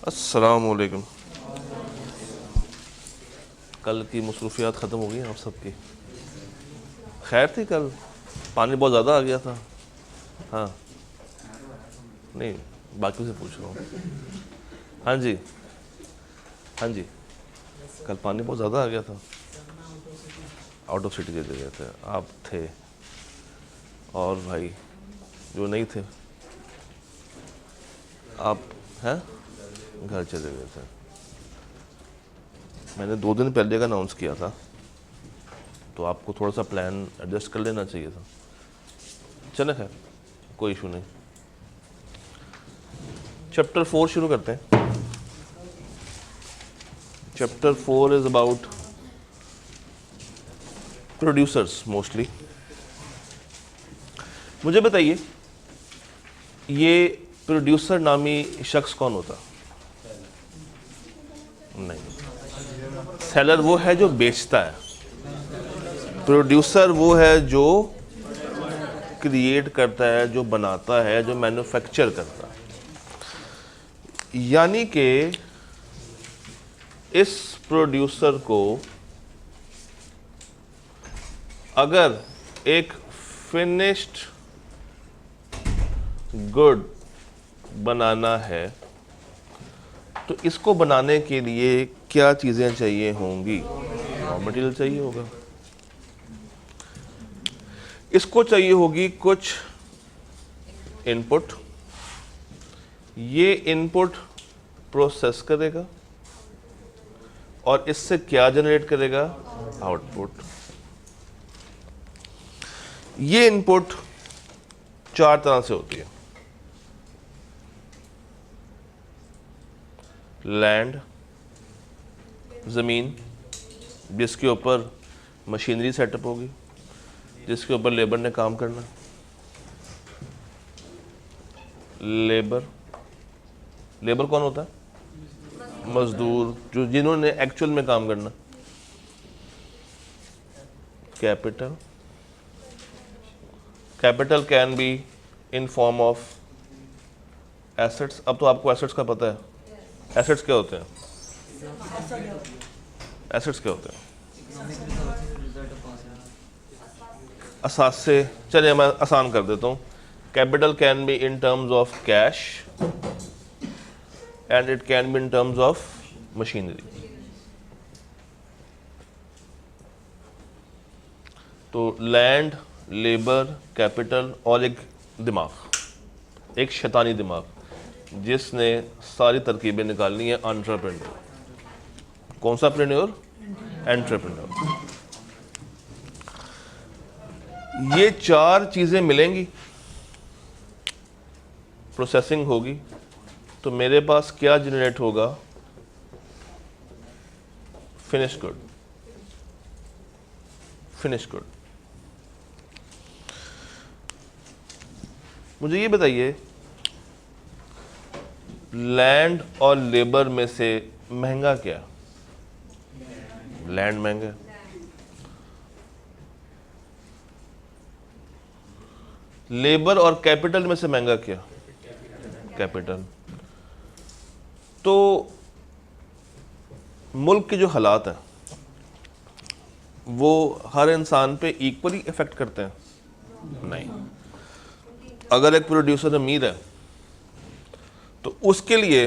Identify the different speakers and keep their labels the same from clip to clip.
Speaker 1: अस्सलाम वालेकुम। कल की मसरूफियात ख़त्म हो गई आप सबकी? खैर थी कल? पानी बहुत ज़्यादा आ गया था। हाँ, नहीं, बाकी से पूछ रहा हूँ। हाँ जी, हाँ जी, कल पानी बहुत ज़्यादा आ गया था। आउट ऑफ सिटी चले गए थे आप? थे और भाई जो नहीं थे आप हैं, घर चले गए थे। मैंने 2 दिन पहले का अनाउंस किया था, तो आपको थोड़ा सा प्लान एडजस्ट कर लेना चाहिए था। चले, खैर कोई इशू नहीं। चैप्टर 4 शुरू करते हैं। Chapter 4 is about producers mostly. मुझे बताइए, ये प्रोड्यूसर नामी शख्स कौन होता? नहीं, सेलर वो है जो बेचता है। प्रोड्यूसर वो है जो क्रिएट करता है, जो बनाता है, जो मैन्युफैक्चर करता है। यानी कि इस प्रोड्यूसर को अगर एक फिनिश्ड गुड बनाना है तो इसको बनाने के लिए क्या चीज़ें चाहिए होंगी? रॉ मटेरियल चाहिए होगा, इसको चाहिए होगी कुछ इनपुट। ये इनपुट प्रोसेस करेगा और इससे क्या जनरेट करेगा? आउटपुट। ये इनपुट 4 तरह से होती है। लैंड, ज़मीन, जिसके ऊपर मशीनरी सेटअप होगी, जिसके ऊपर लेबर ने काम करना। लेबर, लेबर कौन होता है? मजदूर, जो जिन्होंने एक्चुअल में काम करना। Capital, capital can be in form of assets. अब तो आपको एसेट्स का पता है। एसेट्स क्या होते हैं? एसेट्स क्या होते हैं? असासे। चलिए मैं आसान कर देता हूँ। Capital can be in terms of cash and it can be in terms of machinery. तो लैंड, लेबर, कैपिटल और एक दिमाग, एक शैतानी दिमाग जिसने सारी तरकीबें निकालनी है। एंटरप्रेन्योर। कौन सा प्रेन्योर? एंटरप्रेन्योर। ये 4 चीज़ें मिलेंगी, प्रोसेसिंग होगी, तो मेरे पास क्या जनरेट होगा? Finish good. Finish good. मुझे ये बताइए, लैंड और लेबर में से महंगा क्या? लैंड महंगा है। लेबर और कैपिटल में से महंगा क्या? कैपिटल। तो मुल्क के जो हालात हैं वो हर इंसान पे इक्वली इफेक्ट करते हैं? नहीं। अगर एक प्रोड्यूसर अमीर है तो उसके लिए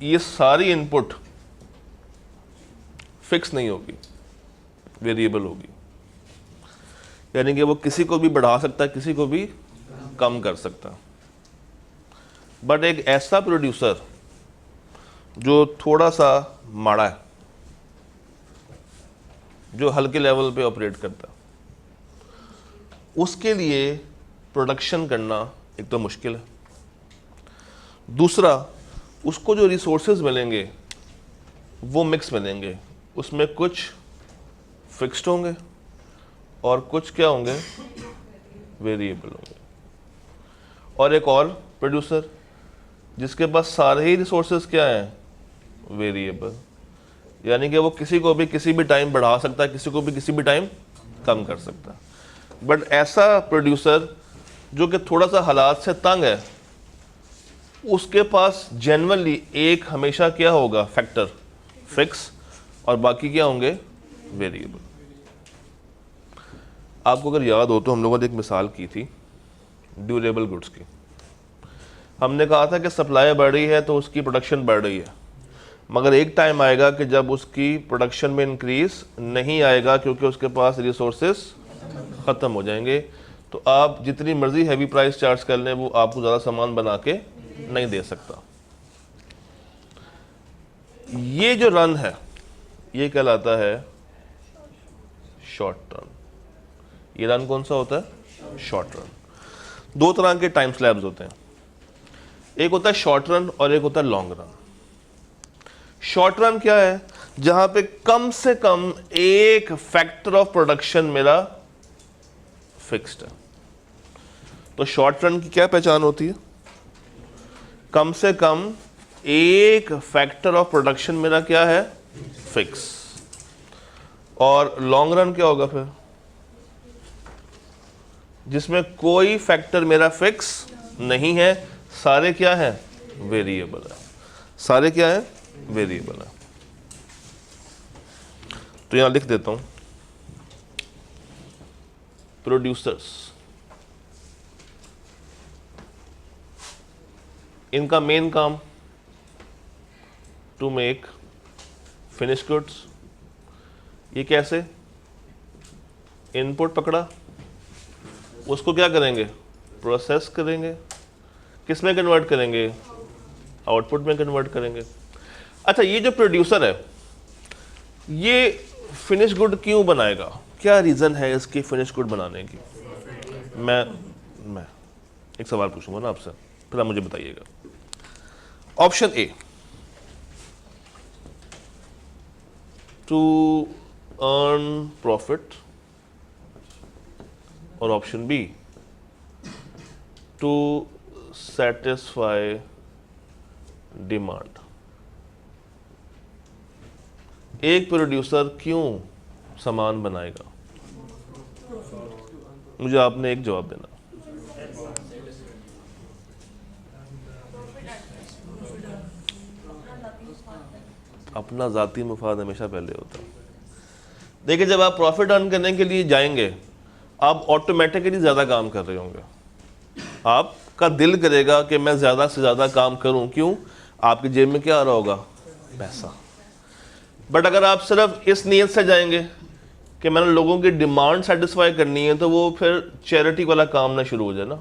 Speaker 1: ये सारी इनपुट फिक्स नहीं होगी, वेरिएबल होगी। यानी कि वो किसी को भी बढ़ा सकता है, किसी को भी कम कर सकता है। बट एक ऐसा प्रोड्यूसर जो थोड़ा सा माड़ा है, जो हल्के लेवल पे ऑपरेट करता है, उसके लिए प्रोडक्शन करना एक तो मुश्किल है। दूसरा, उसको जो रिसोर्सेज मिलेंगे वो मिक्स मिलेंगे। उसमें कुछ फिक्स्ड होंगे और कुछ क्या होंगे? वेरिएबल होंगे। और एक और प्रोड्यूसर जिसके पास सारे ही रिसोर्सेज क्या हैं? वेरिएबल। यानी कि वो किसी को भी किसी भी टाइम बढ़ा सकता है, किसी को भी किसी भी टाइम कम कर सकता है। बट ऐसा प्रोड्यूसर जो कि थोड़ा सा हालात से तंग है, उसके पास जनरली एक हमेशा क्या होगा, फैक्टर फिक्स, और बाकी क्या होंगे, वेरिएबल। आपको अगर याद हो तो हम लोगों ने एक मिसाल की थी ड्यूरेबल गुड्स की। हमने कहा था कि सप्लाई बढ़ रही है तो उसकी प्रोडक्शन बढ़ रही है, मगर एक टाइम आएगा कि जब उसकी प्रोडक्शन में इंक्रीज नहीं आएगा क्योंकि उसके पास रिसोर्सेस ख़त्म हो जाएंगे। तो आप जितनी मर्जी हैवी प्राइस चार्ज कर लें, वो आपको ज़्यादा सामान बना के नहीं दे सकता। ये जो रन है ये कहलाता है शॉर्ट रन। ये रन कौन सा होता है, शॉर्ट रन। दो तरह के टाइम स्लैब्स होते हैं, एक होता है शॉर्ट रन और एक होता है लॉन्ग रन। शॉर्ट रन क्या है, जहां पे कम से कम एक फैक्टर ऑफ प्रोडक्शन मेरा फिक्स्ड है। तो शॉर्ट रन की क्या पहचान होती है, कम से कम एक फैक्टर ऑफ प्रोडक्शन मेरा क्या है, फिक्स। और लॉन्ग रन क्या होगा फिर, जिसमें कोई फैक्टर मेरा फिक्स नहीं है, सारे क्या है, वेरिएबल है। सारे क्या है, वेरिएबल है। तो यहां लिख देता हूं प्रोड्यूसर्स, इनका मेन काम टू मेक फिनिश गुड्स। ये कैसे, इनपुट पकड़ा, उसको क्या करेंगे, प्रोसेस करेंगे, किस में कन्वर्ट करेंगे, आउटपुट में कन्वर्ट करेंगे। अच्छा, ये जो प्रोड्यूसर है ये फिनिश गुड क्यों बनाएगा, क्या रीज़न है इसकी फिनिश गुड बनाने की। मैं एक सवाल पूछूंगा ना आपसे, फिर आप मुझे बताइएगा। Option A, to earn profit, और option B, to satisfy demand. एक प्रोड्यूसर क्यों सामान बनाएगा, मुझे आपने एक जवाब देना। अपना ज़ाती मुफाद हमेशा पहले होता है। देखिए, जब आप प्रॉफिट अर्न करने के लिए जाएंगे, आप ऑटोमेटिकली ज़्यादा काम कर रहे होंगे, आपका दिल करेगा कि मैं ज़्यादा से ज़्यादा काम करूं। क्यों, आपकी जेब में क्या आ रहा होगा, पैसा। बट अगर आप सिर्फ इस नीयत से जाएंगे कि मैंने लोगों की डिमांड सेटिस्फाई करनी है, तो वो फिर चैरिटी वाला काम ना शुरू हो जाए ना,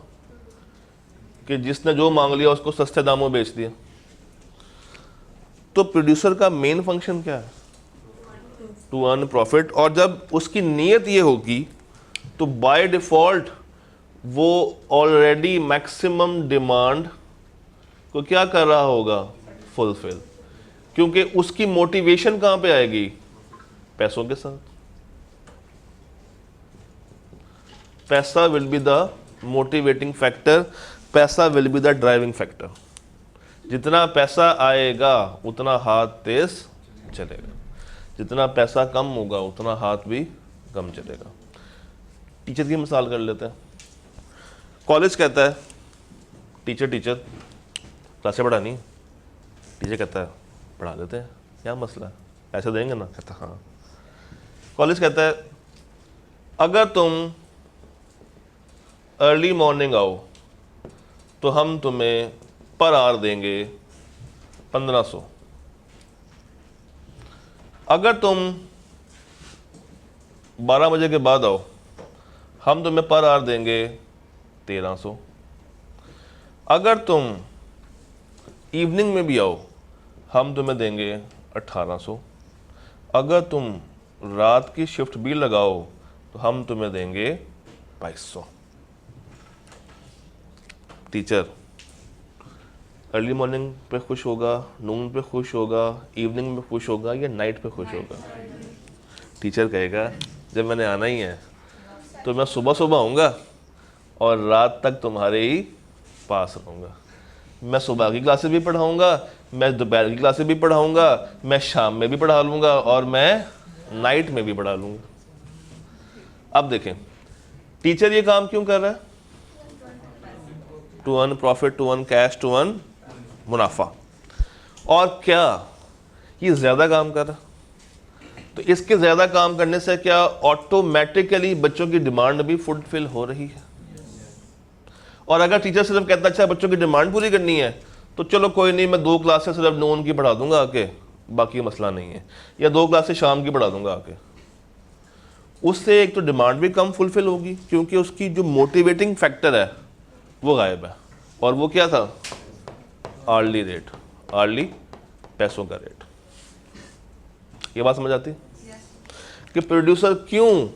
Speaker 1: कि जिसने जो मांग लिया उसको सस्ते दामों बेच दिया। तो प्रोड्यूसर का मेन फंक्शन क्या है, टू अर्न प्रॉफिट। और जब उसकी नीयत ये होगी तो बाय डिफॉल्ट वो ऑलरेडी मैक्सिमम डिमांड को क्या कर रहा होगा, फुलफिल। क्योंकि उसकी मोटिवेशन कहां पे आएगी, पैसों के साथ। पैसा will be the motivating factor, पैसा will be the driving factor. जितना पैसा आएगा उतना हाथ तेज चलेगा, जितना पैसा कम होगा उतना हाथ भी कम चलेगा। टीचर की मिसाल कर लेते हैं। कॉलेज कहता है टीचर क्लासें पढ़ानी, टीचर कहता है पढ़ा देते हैं, क्या मसला है, पैसे देंगे ना, कहता हाँ। कॉलेज कहता है अगर तुम अर्ली मॉर्निंग आओ तो हम तुम्हें पर आवर देंगे 1500, अगर तुम 12 बजे के बाद आओ हम तुम्हें पर आवर देंगे 1300, अगर तुम इवनिंग में भी आओ हम तुम्हें देंगे 1800, अगर तुम रात की शिफ्ट भी लगाओ तो हम तुम्हें देंगे 2200। टीचर अर्ली मॉर्निंग पे खुश होगा, नून पे खुश होगा, इवनिंग में खुश होगा या नाइट पे खुश होगा? टीचर कहेगा जब मैंने आना ही है तो मैं सुबह सुबह आऊँगा और रात तक तुम्हारे ही पास रहूँगा। मैं सुबह की क्लासेस भी पढ़ाऊँगा, मैं दोपहर की क्लासेस भी पढ़ाऊँगा, मैं शाम में भी पढ़ा लूँगा और मैं नाइट में भी पढ़ा लूँगा। अब देखें टीचर ये काम क्यों कर रहा है, to earn profit, to earn cash, to earn मुनाफा। और क्या ये ज़्यादा काम कर रहा है? तो इसके ज़्यादा काम करने से क्या ऑटोमेटिकली बच्चों की डिमांड भी फुलफिल हो रही है? और अगर टीचर सिर्फ कहता अच्छा बच्चों की डिमांड पूरी करनी है तो चलो कोई नहीं, मैं 2 क्लासेस सिर्फ नोन की पढ़ा दूंगा आके, बाकी मसला नहीं है, या 2 क्लासेस शाम की पढ़ा दूंगा आके, उससे एक तो डिमांड भी कम फुलफिल होगी क्योंकि उसकी जो मोटिवेटिंग फैक्टर है वो गायब है। और वो क्या था? आर्ली रेट, आर्ली पैसों का रेट। ये बात समझ आती कि प्रोड्यूसर क्यों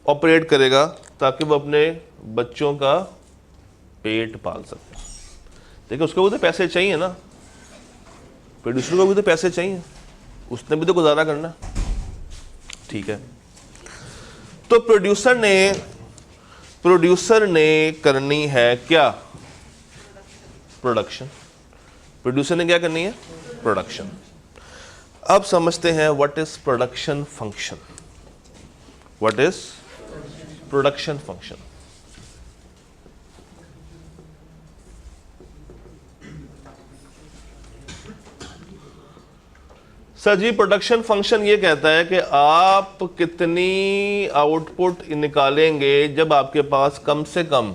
Speaker 1: ऑपरेट करेगा? ताकि वो अपने बच्चों का पेट पाल सके। देखिए उसको भी तो पैसे चाहिए ना, प्रोड्यूसर को भी तो पैसे चाहिए, उसने भी तो गुजारा करना। ठीक है, तो प्रोड्यूसर ने करनी है क्या? प्रोडक्शन। प्रोड्यूसर ने क्या करनी है? प्रोडक्शन। अब समझते हैं what is production function. What is production function? Sir जी, प्रोडक्शन फंक्शन ये कहता है कि आप कितनी आउटपुट निकालेंगे जब आपके पास कम से कम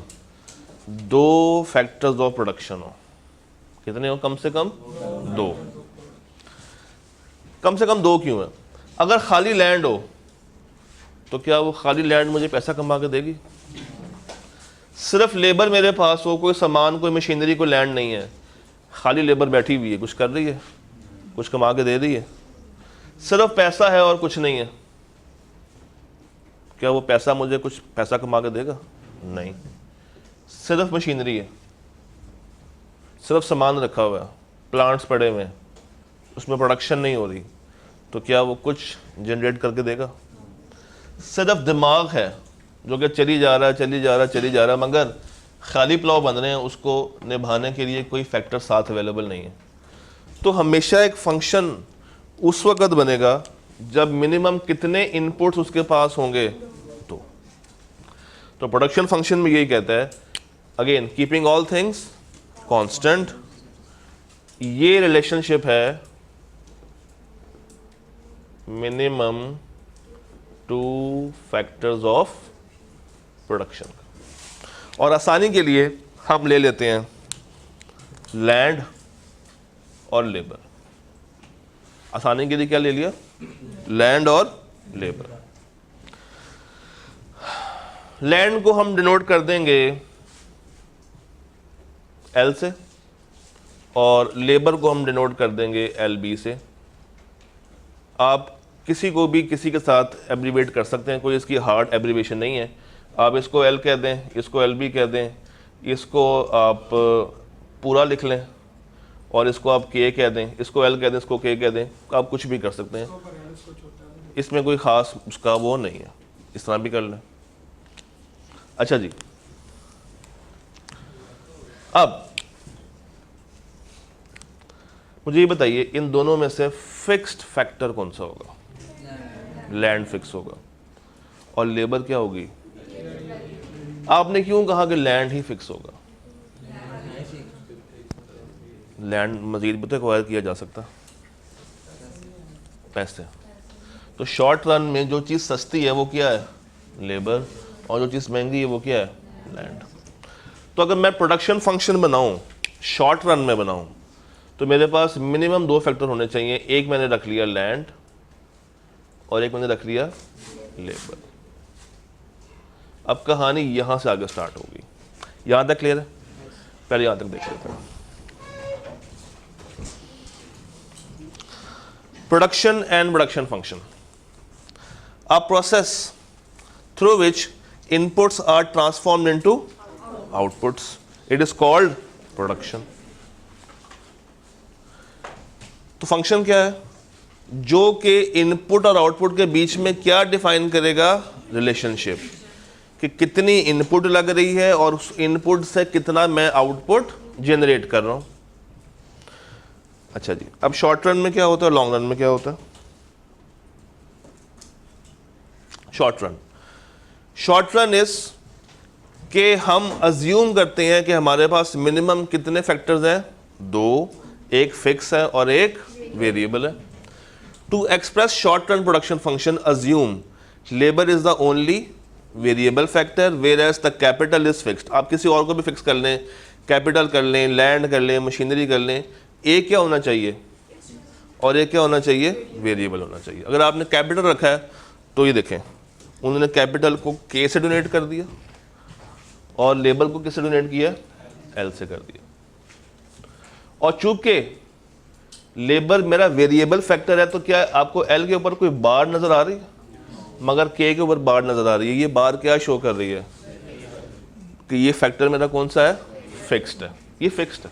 Speaker 1: 2 फैक्टर्स ऑफ प्रोडक्शन हो। कितने हो? कम से कम 2। कम से कम 2 क्यों है? अगर खाली लैंड हो तो क्या वो खाली लैंड मुझे पैसा कमा के देगी? सिर्फ लेबर मेरे पास हो, कोई सामान, कोई मशीनरी, कोई लैंड नहीं है, खाली लेबर बैठी हुई है, कुछ कर रही है, कुछ कमा के दे रही है, सिर्फ पैसा है और कुछ नहीं है, क्या वो पैसा मुझे कुछ पैसा कमा के देगा? नहीं। सिर्फ मशीनरी है, सिर्फ सामान रखा हुआ है, प्लांट्स पड़े हुए हैं, उसमें प्रोडक्शन नहीं हो रही, तो क्या वो कुछ जनरेट करके देगा? सिर्फ दिमाग है जो कि चली जा रहा है, मगर खाली प्लाव बन रहे हैं, उसको निभाने के लिए कोई फैक्टर साथ अवेलेबल नहीं है। तो हमेशा एक फंक्शन उस वक्त बनेगा जब मिनिमम कितने इनपुट्स उसके पास होंगे। तो प्रोडक्शन फंक्शन में यही कहता है, again keeping all things constant, ये रिलेशनशिप है मिनिमम 2 फैक्टर्स ऑफ प्रोडक्शन का। और आसानी के लिए हम ले लेते हैं लैंड और लेबर। आसानी के लिए क्या ले लिया? लैंड और लेबर। लैंड को हम डिनोट कर देंगे एल से और लेबर को हम डिनोट कर देंगे एल बी से। आप किसी को भी किसी के साथ एब्रीवेट कर सकते हैं, कोई इसकी हार्ड एब्रीवेशन नहीं है। आप इसको एल कह दें, इसको एल बी कह दें, इसको आप पूरा लिख लें और इसको आप के कह दें, इसको एल कह दें, इसको के कह दें, आप कुछ भी कर सकते हैं, इसमें कोई ख़ास उसका वो नहीं है, इस तरह भी कर लें। अच्छा जी, अब मुझे ये बताइए इन दोनों में से फिक्स्ड फैक्टर कौन सा होगा? लैंड फिक्स होगा। और लेबर क्या होगी? आपने क्यों कहा कि लैंड ही फिक्स होगा? लैंड मजीद भी तो एक्वायर किया जा सकता, पैसे। तो शॉर्ट रन में जो चीज़ सस्ती है वो क्या है? लेबर। और जो चीज़ महंगी है वो क्या है? लैंड। तो अगर मैं प्रोडक्शन फंक्शन बनाऊं, शॉर्ट रन में बनाऊं, तो मेरे पास मिनिमम 2 फैक्टर होने चाहिए। एक मैंने रख लिया लैंड और एक मैंने रख लिया लेबर। अब कहानी यहां से आगे स्टार्ट होगी। यहां तक क्लियर है? पहले यहां तक देख लेते हैं। Production and production function, a process through which inputs are transformed into outputs. It is called production. तो फंक्शन क्या है? जो कि इनपुट और आउटपुट के बीच में क्या डिफाइन करेगा? रिलेशनशिप, कि कितनी इनपुट लग रही है और उस इनपुट से कितना मैं आउटपुट जनरेट कर रहा हूं। अच्छा जी, अब शॉर्ट रन में क्या होता है, लॉन्ग रन में क्या होता है? शॉर्ट रन इज के हम अज्यूम करते हैं कि हमारे पास मिनिमम कितने फैक्टर्स हैं? दो, एक फिक्स है और एक वेरिएबल है। To express short term production function assume labour is the only variable factor whereas the capital is fixed. आप किसी और को भी फिक्स कर लें, कैपिटल कर लें, लैंड कर लें, मशीनरी कर लें, एक क्या होना चाहिए और एक क्या होना चाहिए, वेरिएबल होना चाहिए। अगर आपने कैपिटल रखा है तो ये देखें, उन्होंने कैपिटल को के से डोनेट कर दिया और लेबर को किससे डोनेट किया, एल से कर दिया। और चूंकि लेबर मेरा वेरिएबल फैक्टर है तो क्या आपको एल के ऊपर कोई बार नजर आ रही है, मगर के ऊपर बार नजर आ रही है। ये बार क्या शो कर रही है कि ये फैक्टर मेरा कौन सा है, फिक्स्ड है। ये फिक्स्ड है,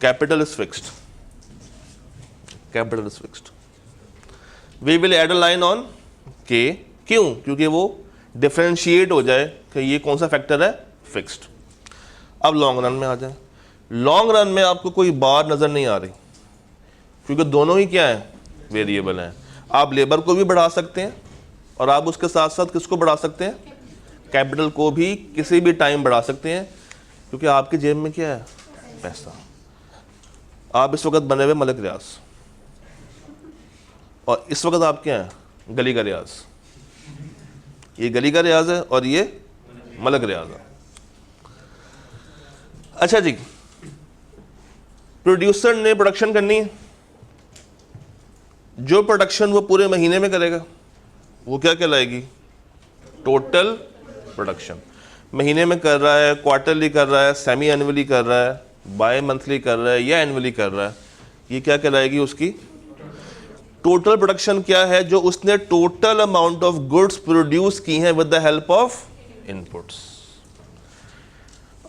Speaker 1: capital is fixed, capital is fixed. We will add a line on k, क्यों, क्योंकि वो डिफरेंशिएट हो जाए कि ये कौन सा फैक्टर है, फिक्स्ड। अब लॉन्ग रन में आ जाए। लॉन्ग रन में आपको कोई बार नजर नहीं आ रही क्योंकि दोनों ही क्या है, वेरिएबल हैं। आप लेबर को भी बढ़ा सकते हैं और आप उसके साथ साथ किसको बढ़ा सकते हैं, कैपिटल को भी किसी भी टाइम बढ़ा सकते हैं, क्योंकि आपकी जेब में क्या है, पैसा। आप इस वक्त बने हुए मलिक रियाज और इस वक्त आप क्या हैं, गली का रियाज। ये गली का रियाज है और ये मलिक रियाज है। अच्छा जी, प्रोड्यूसर ने प्रोडक्शन करनी है। जो प्रोडक्शन वो पूरे महीने में करेगा वो क्या कहलाएगी, टोटल प्रोडक्शन। महीने में कर रहा है, क्वार्टरली कर रहा है, सेमी एनुअली कर रहा है, बाय मंथली कर रहा है या एनुअली कर रहा है, ये क्या कहलाएगी उसकी टोटल प्रोडक्शन। क्या है, जो उसने total amount of goods produce की हैं with the help of inputs.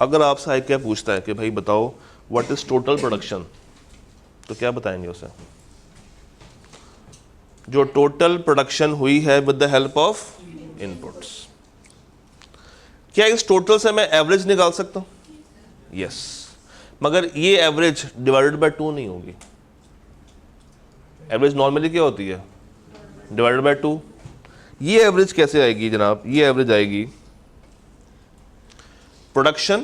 Speaker 1: अगर आपसे आई क्या पूछता है कि भाई बताओ व्हाट इज टोटल प्रोडक्शन, तो क्या बताएंगे उसे, जो टोटल प्रोडक्शन हुई है with the help of inputs. क्या इस टोटल से मैं एवरेज निकाल सकता हूं, यस, मगर ये एवरेज डिवाइडेड बाय 2 नहीं होगी। एवरेज नॉर्मली क्या होती है, डिवाइडेड बाय 2। ये एवरेज कैसे आएगी जनाब, ये एवरेज आएगी production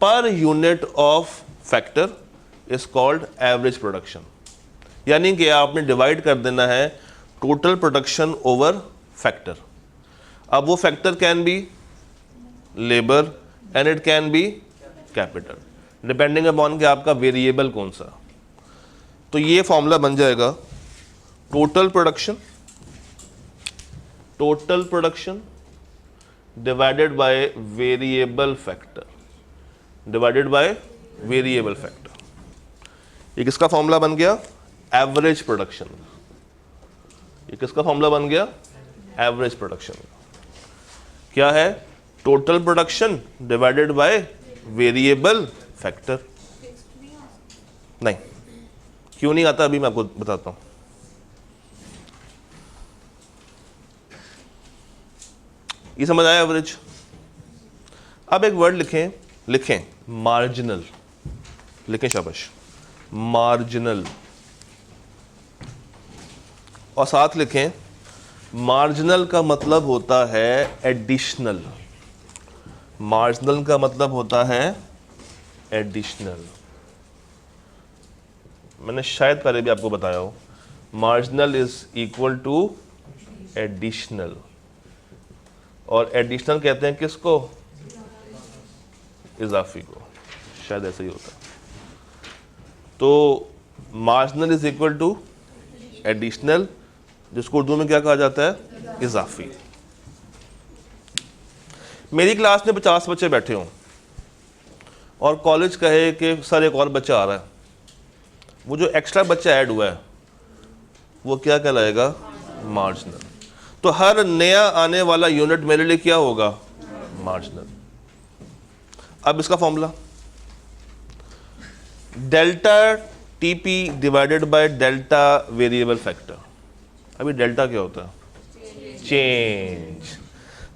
Speaker 1: per unit of factor is called average production. यानी कि आपने डिवाइड कर देना है टोटल प्रोडक्शन ओवर फैक्टर। अब वो factor can be labour and it can be capital, depending upon कि आपका वेरिएबल कौन सा। तो ये फॉर्मूला बन जाएगा total production divided by variable factor, divided by variable factor. ये किसका फॉर्मूला बन गया, एवरेज प्रोडक्शन। ये किसका फॉर्मूला बन गया, एवरेज प्रोडक्शन। क्या है, total production divided by variable factor. नहीं, क्यों नहीं आता अभी मैं आपको बताता हूं। ये समझ आया एवरेज। अब एक वर्ड लिखें मार्जिनल, लिखें शाबाश, मार्जिनल, और साथ लिखें मार्जिनल का मतलब होता है एडिशनल। मार्जिनल का मतलब होता है एडिशनल। मैंने शायद पहले भी आपको बताया हो, marginal is equal to additional. और एडिशनल कहते हैं किसको, इजाफी को, शायद ऐसा ही होता है। तो marginal is equal to additional, जिसको उर्दू में क्या कहा जाता है, इजाफी। मेरी क्लास में 50 बच्चे बैठे हों और कॉलेज कहे कि सर एक और बच्चा आ रहा है, वो जो एक्स्ट्रा बच्चा ऐड हुआ है वो क्या कहलाएगा, मार्जिनल। तो हर नया आने वाला यूनिट मेरे लिए क्या होगा, मार्जिनल। अब इसका formula delta TP divided by delta variable factor. अभी डेल्टा क्या होता है, चेंज।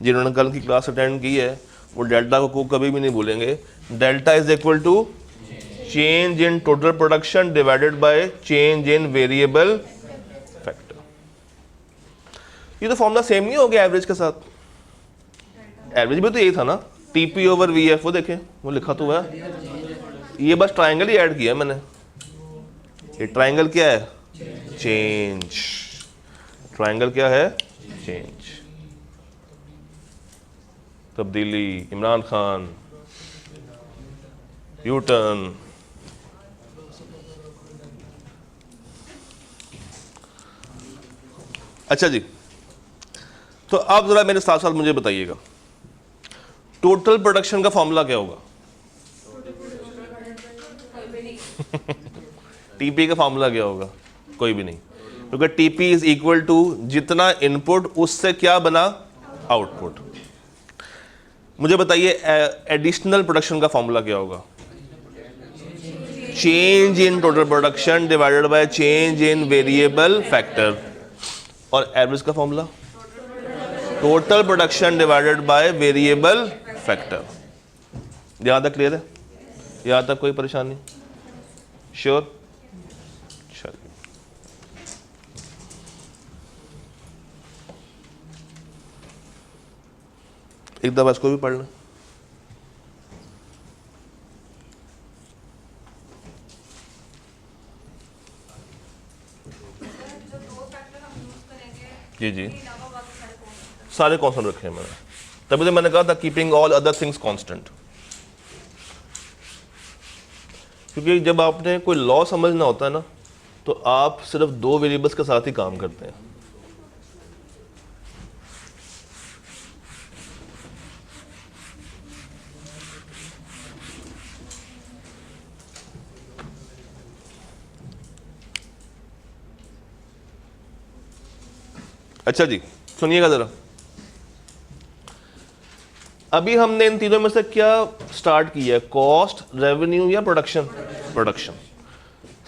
Speaker 1: जिन्होंने कल की क्लास अटेंड की है वो डेल्टा को कभी भी नहीं भूलेंगे। Delta is equal to change in total production divided by change in variable factor. ये तो फॉर्मूला सेम नहीं हो गया एवरेज के साथ। एवरेज भी तो यही था ना, टीपी ओवर वीएफ। वो देखें वो लिखा तो हुआ है, ये बस ट्रायंगल ही ऐड किया मैंने। ये ट्रायंगल क्या है? चेंज। ट्रायंगल क्या है? चेंज। तब्दीली, इमरान खान, यू टर्न। अच्छा जी, तो आप जरा मेरे साथ साथ मुझे बताइएगा, टोटल प्रोडक्शन का फॉर्मूला क्या होगा? टीपी का फॉर्मूला क्या होगा? कोई भी नहीं, क्योंकि टीपी इज इक्वल टू जितना इनपुट उससे क्या बना? आउटपुट। मुझे बताइए एडिशनल प्रोडक्शन का फॉर्मूला क्या होगा? Change in total production divided by change in variable factor. और एवरेज का formula? Total production divided by variable factor. यहां तक क्लियर है? यहां तक कोई परेशानी? श्योर? चलिए, एक दफा इसको भी पढ़ लें। जी जी, सारे कांस्टेंट रखे हैं मैंने, तभी तो मैंने कहा था keeping all other things constant. क्योंकि जब आपने कोई लॉ समझना होता है ना, तो आप सिर्फ दो वेरिएबल्स के साथ ही काम करते हैं। अच्छा जी, सुनिएगा जरा, अभी हमने इन तीनों में से क्या स्टार्ट किया है? कॉस्ट, रेवेन्यू या प्रोडक्शन? प्रोडक्शन।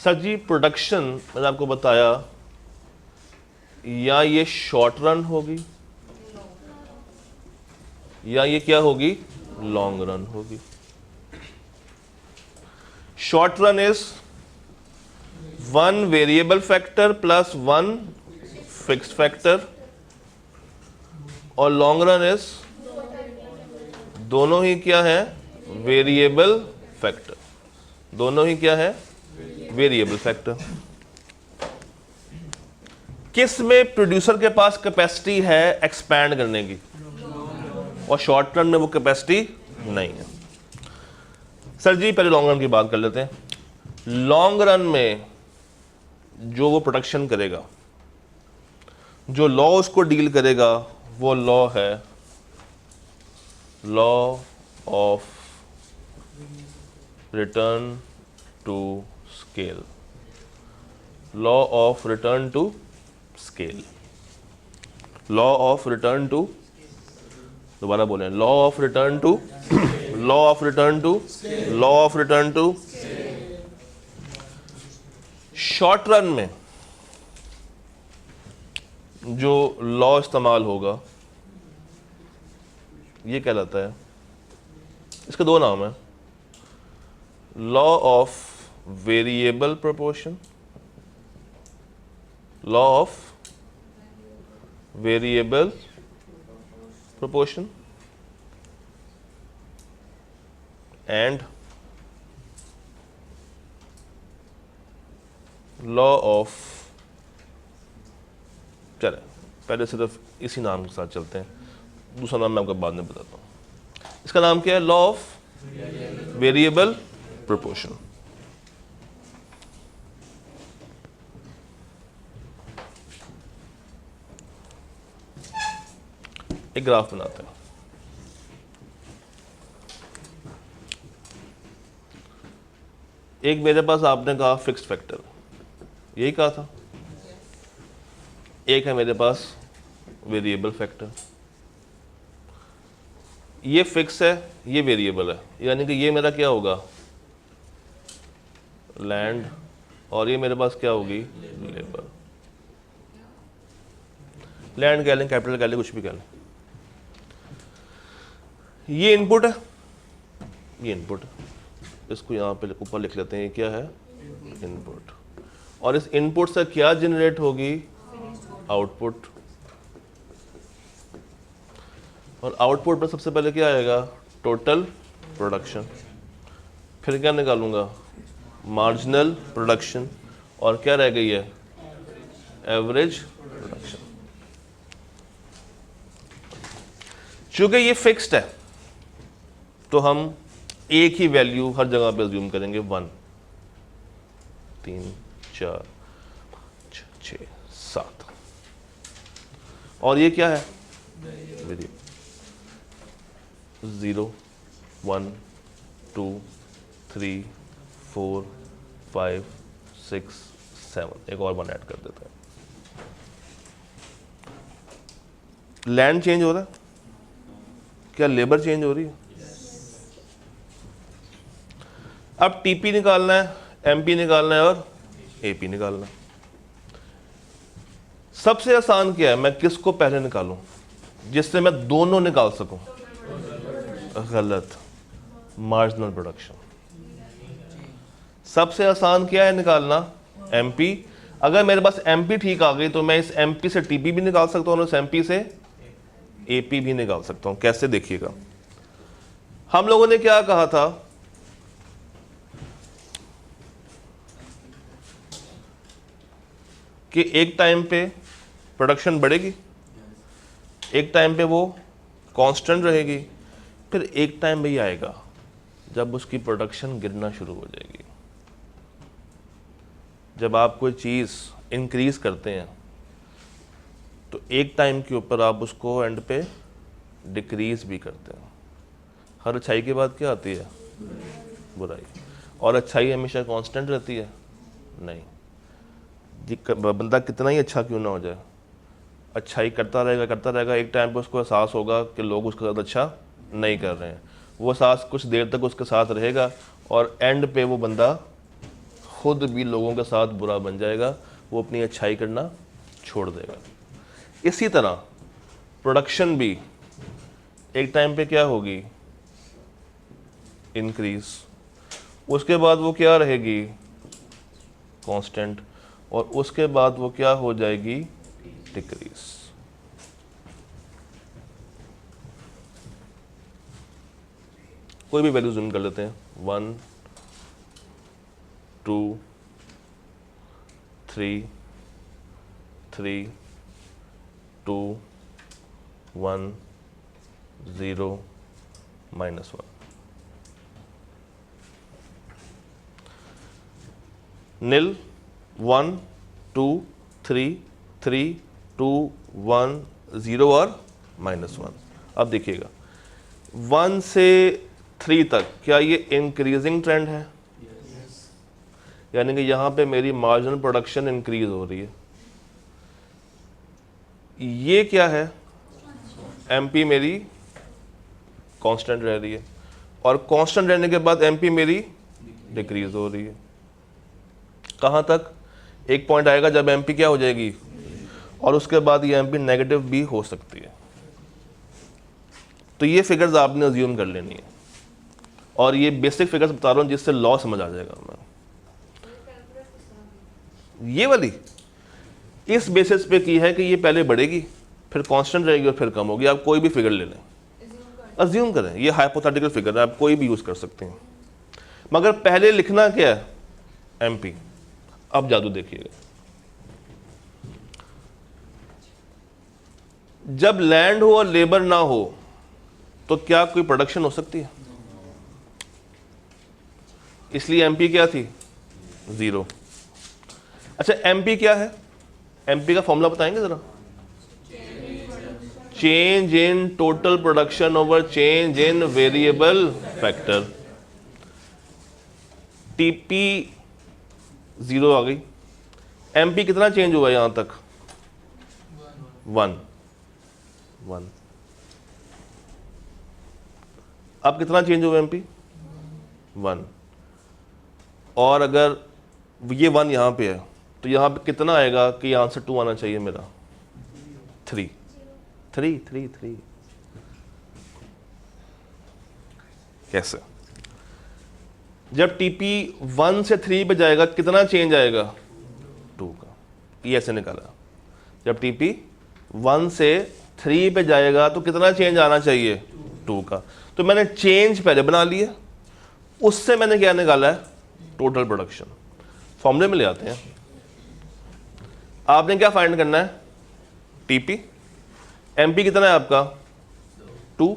Speaker 1: सर जी, प्रोडक्शन मैंने आपको बताया, या ये शॉर्ट रन होगी या ये क्या होगी? लॉन्ग रन होगी। Short run is one variable factor plus one fixed factor, और लॉन्ग रन इज दोनों ही क्या है? Variable factor. दोनों ही क्या है? Variable factor. किस में प्रोड्यूसर के पास कैपेसिटी है एक्सपैंड करने की, और शॉर्ट रन में वो कैपेसिटी नहीं है? सर जी, पहले लॉन्ग रन की बात कर लेते हैं। लॉन्ग रन में जो वो प्रोडक्शन करेगा, जो लॉ उसको डील करेगा, वो लॉ है law of return to scale. Law of return to scale. Law of return to, दोबारा बोलें, law of return to, law of return to, law of return to. Short run में जो law इस्तेमाल होगा ये कहलाता है, इसके दो नाम है, law of variable proportion, law of variable proportion, and law of, चले पहले सिर्फ इसी नाम के साथ चलते हैं, दूसरा नाम मैं आपको बाद में बताता हूं। इसका नाम क्या है? Law of variable proportion. एक ग्राफ बनाते हैं। एक मेरे पास आपने कहा फिक्स्ड फैक्टर, यही कहा था। एक है मेरे पास वेरिएबल फैक्टर। ये फिक्स है, ये वेरिएबल है, यानी कि ये मेरा क्या होगा? लैंड, और ये मेरे पास क्या होगी? लेबर। लैंड कह लें, कैपिटल कह लें, कुछ भी कह लें। ये इनपुट है, ये इनपुट है, इसको यहाँ पे ऊपर लिख लेते हैं, ये क्या है? इनपुट। और इस इनपुट से क्या जनरेट होगी? आउटपुट। और आउटपुट पर सबसे पहले क्या आएगा? Total production. फिर क्या निकालूंगा, मार्जिनल प्रोडक्शन, और क्या रह गई है, एवरेज प्रोडक्शन। चूंकि ये फिक्स्ड है तो हम एक ही वैल्यू हर जगह पे अज्यूम करेंगे, 1, 3, 4, 5, 6, 7। और ये क्या है, 0, 1, 2, 3, 4, 5, 6, 7, एक और 1 ऐड कर देते हैं। लैंड चेंज हो रहा है, क्या लेबर चेंज हो रही है? अब टीपी निकालना है, एमपी निकालना है और एपी निकालना है। सबसे आसान क्या है, मैं किसको पहले निकालूं जिससे मैं दोनों निकाल सकूं? गलत, मार्जिनल प्रोडक्शन। सबसे आसान क्या है निकालना, एमपी। अगर मेरे पास एमपी ठीक आ गई तो मैं इस एमपी से टीपी भी निकाल सकता हूं और इस एमपी से एपी भी निकाल सकता हूं। कैसे, देखिएगा। हम लोगों ने क्या कहा था, कि एक टाइम पे प्रोडक्शन बढ़ेगी, एक टाइम पे वो कांस्टेंट रहेगी, फिर एक टाइम भी आएगा जब उसकी प्रोडक्शन गिरना शुरू हो जाएगी। जब आप कोई चीज़ इंक्रीज करते हैं तो एक टाइम के ऊपर आप उसको एंड पे डिक्रीज भी करते हैं। हर अच्छाई के बाद क्या आती है, बुराई। और अच्छाई हमेशा कांस्टेंट रहती है? नहीं। बंदा कितना ही अच्छा क्यों ना हो जाए, अच्छाई करता रहेगा, एक टाइम पे उसको एहसास होगा कि लोग उसके साथ अच्छा नहीं कर रहे हैं। वो एहसास कुछ देर तक उसके साथ रहेगा और एंड पे वो बंदा खुद भी लोगों के साथ बुरा बन जाएगा, वो अपनी अच्छाई करना छोड़ देगा। इसी तरह प्रोडक्शन भी एक टाइम पे क्या होगी, इंक्रीज, उसके बाद वो क्या रहेगी, कांस्टेंट, और उसके बाद वो क्या हो जाएगी, डिक्रीज। कोई भी वैल्यू जूम कर लेते हैं, 1, 2, 3, 2, 1, 0, -1। nil, 1, 2, 3, 2, 1, 0 और -1। अब देखिएगा 1 से 3 तक क्या ये इंक्रीजिंग ट्रेंड है? यानी कि यहाँ पे मेरी मार्जिनल प्रोडक्शन इंक्रीज हो रही है। ये क्या है, एमपी मेरी कांस्टेंट रह रही है, और कांस्टेंट रहने के बाद एमपी मेरी डिक्रीज हो रही है। कहाँ तक? एक पॉइंट आएगा जब एमपी क्या हो जाएगी, और उसके बाद ये एमपी नेगेटिव भी हो सकती है। तो ये फिगर्स आपने अज्यूम कर लेनी है, और ये बेसिक फिगर्स बता रहा हूँ जिससे लॉ समझ आ जाएगा। मैं ये वाली इस बेसिस पे की है कि ये पहले बढ़ेगी, फिर कांस्टेंट रहेगी और फिर कम होगी। आप कोई भी फिगर ले लें, अज्यूम करें, ये हाइपोथेटिकल फिगर है, आप कोई भी यूज कर सकते हैं, मगर पहले लिखना क्या है, एमपी। अब जादू देखिएगा, जब लैंड हो और लेबर ना हो तो क्या कोई प्रोडक्शन हो सकती है? इसलिए एमपी क्या थी, 0। अच्छा, एमपी क्या है? एमपी का फॉर्मूला बताएंगे जरा। Change in total production over change in variable factor. TP 0 आ गई, एमपी कितना चेंज हुआ यहां तक, 1। अब कितना चेंज हुआ एमपी, 1। और अगर ये 1 यहां पे है तो यहां पे कितना आएगा कि यहां से 2 आना चाहिए मेरा, 3। कैसे? जब टीपी 1 से 3 पे जाएगा कितना चेंज आएगा, 2 का। ये ऐसे निकाला, जब टीपी 1 से 3 पे जाएगा तो कितना चेंज आना चाहिए, 2 का। तो मैंने चेंज पहले बना लिया, उससे मैंने क्या निकाला है, टोटल प्रोडक्शन। फॉर्मूले में ले आते हैं। आपने क्या फाइंड करना है, टीपी। एमपी कितना है आपका 2,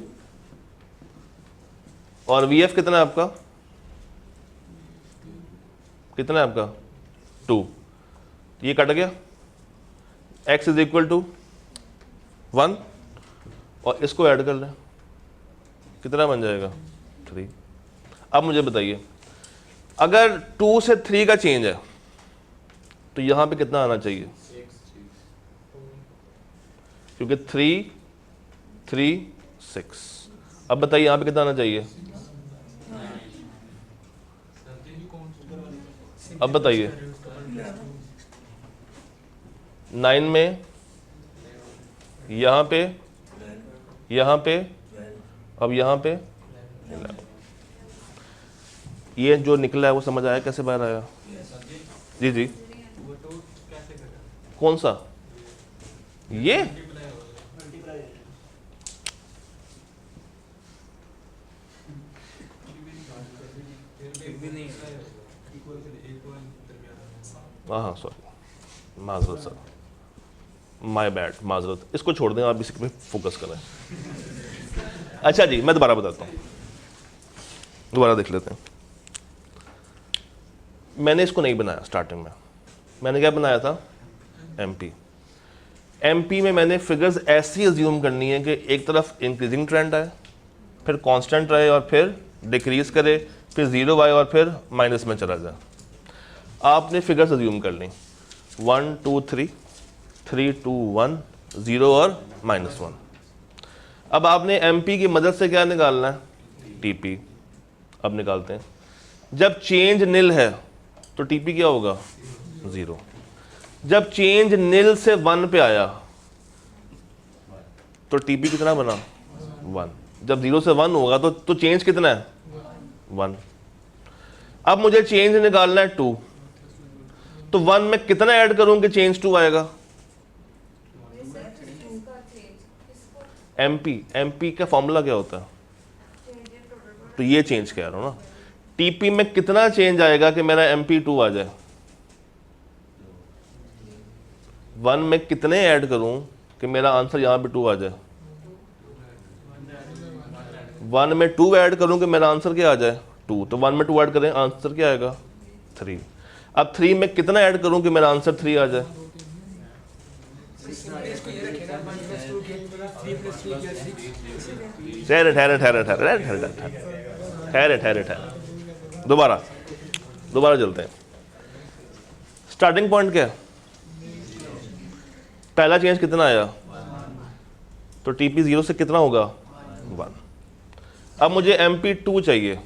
Speaker 1: और वीएफ कितना है आपका, कितना है आपका 2। ये कट गया, x इज इक्वल टू 1, और इसको ऐड कर लें, कितना बन जाएगा 3। अब मुझे बताइए, अगर 2 से 3 का चेंज है तो यहां पे कितना आना चाहिए, क्योंकि 3 3 6। अब बताइए यहां पे कितना आना चाहिए, अब बताइए 9 में, यहां पे, यहां पे, अब यहां पे 11। ये जो निकला है वो समझ आया कैसे बाहर आया? जी जी, कौन सा, ये हाँ सॉरी, माजरत सर, माय बैड, माजरत। इसको छोड़ दें, आप इसी पे फोकस करें। अच्छा जी, मैं दोबारा बताता हूँ, दोबारा देख लेते हैं। मैंने इसको नहीं बनाया स्टार्टिंग में, मैंने क्या बनाया था, एमपी। एमपी में मैंने फिगर्स ऐसी अज्यूम करनी है कि एक तरफ इंक्रीजिंग ट्रेंड आए, फिर कांस्टेंट रहे, और फिर डिक्रीज करे, फिर 0 आए, और फिर माइनस में चला जाए। आपने फिगर्स अज्यूम कर ली 1 2 3, 3 2 1, 0 और -1। अब आपने एमपी की मदद से क्या निकालना है, टीपी। अब निकालते हैं। जब चेंज निल है तो टीपी क्या होगा, 0। जब चेंज निल से 1 पे आया तो टीपी कितना बना, 1। जब 0 से 1 होगा तो चेंज कितना है, 1। अब मुझे चेंज निकालना है 2, तो 1 में कितना ऐड करूं कि चेंज 2 आएगा, एमपी का फॉर्मूला क्या होता है, तो ये चेंज कह रहा हूं ना। टीपी में कितना चेंज आएगा कि मेरा एमपी 2 आ जाए, 1 में कितने ऐड करूं कि मेरा आंसर यहां पे 2 आ जाए, 1 में 2 ऐड करूं कि मेरा आंसर क्या आ जाए, 2। तो 1 में 2 ऐड करें, आंसर क्या आएगा, 3। अब 3 में कितना ऐड करूं कि मेरा आंसर 3 आ जाए, ठहरे ठहरे ठहरे ठहरे ठहरे ठहरे ठहरे, दोबारा चलते हैं। स्टार्टिंग पॉइंट क्या है, पहला चेंज कितना आया, तो टीपी 0 से कितना होगा, 1। अब मुझे एमपी 2 चाहिए,